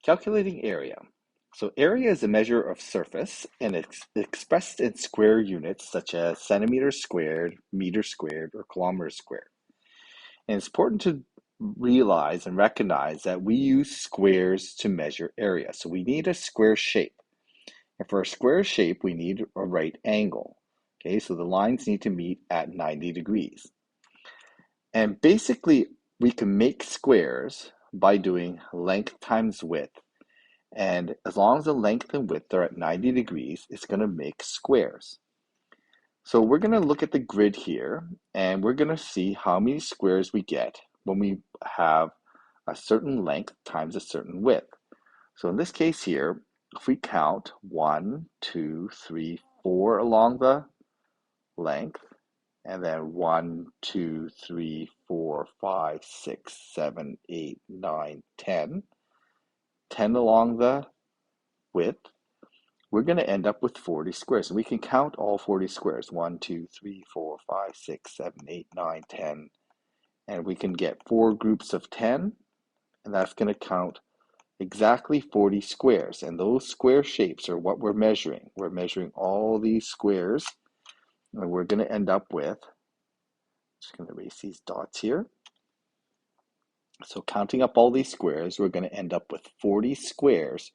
Calculating area. So area is a measure of surface and it's expressed in square units such as centimeters squared, meters squared, or kilometers squared. And it's important to realize and recognize that we use squares to measure area. So we need a square shape. And for a square shape, we need a right angle. Okay, so the lines need to meet at 90 degrees. And basically, we can make squares by doing length times width. And as long as the length and width are at 90 degrees, it's going to make squares. So we're going to look at the grid here, and we're going to see how many squares we get when we have a certain length times a certain width. So in this case here, if we count 1, 2, 3, 4 along the length, and then 1, 2, 3, 4, 5, 6, 7, 8, 9, 10, 10 along the width, we're going to end up with 40 squares. And we can count all 40 squares. 1, 2, 3, 4, 5, 6, 7, 8, 9, 10. And we can get 4 groups of 10, and that's going to count exactly 40 squares. And those square shapes are what we're measuring. We're measuring all these squares, and we're going to end up with, just going to erase these dots here. So counting up all these squares, we're going to end up with 40 squares,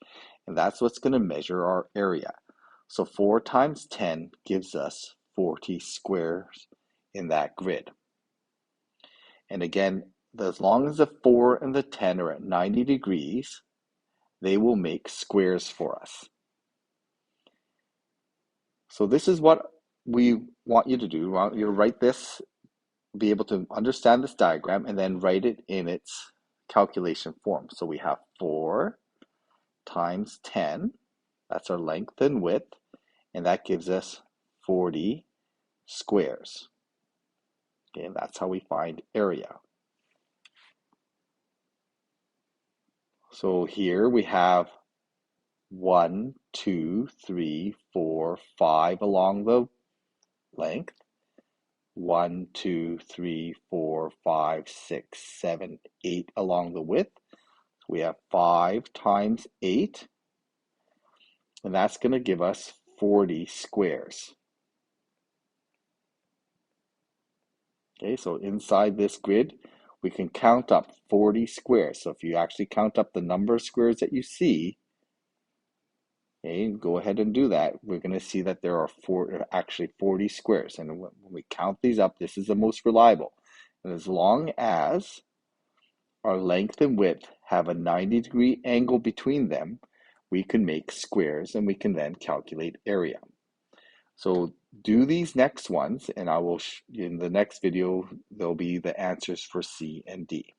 and that's what's going to measure our area. So 4 times 10 gives us 40 squares in that grid. And again, as long as the 4 and the 10 are at 90 degrees, they will make squares for us. So this is what we want you to do. We want you to write this, be able to understand this diagram, and then write it in its calculation form. So we have 4 times 10, that's our length and width, and that gives us 40 squares. Okay, and that's how we find area. So here we have 1, 2, 3, 4, 5 along the length. 1, 2, 3, 4, 5, 6, 7, 8 along the width. We have 5 times 8, and that's going to give us 40 squares. Okay, so inside this grid, we can count up 40 squares. So if you actually count up the number of squares that you see, okay, go ahead and do that. We're going to see that there are actually 40 squares. And when we count these up, this is the most reliable. And as long as our length and width have a 90-degree angle between them, we can make squares, and we can then calculate area. So do these next ones, and I will, in the next video, there'll be the answers for C and D.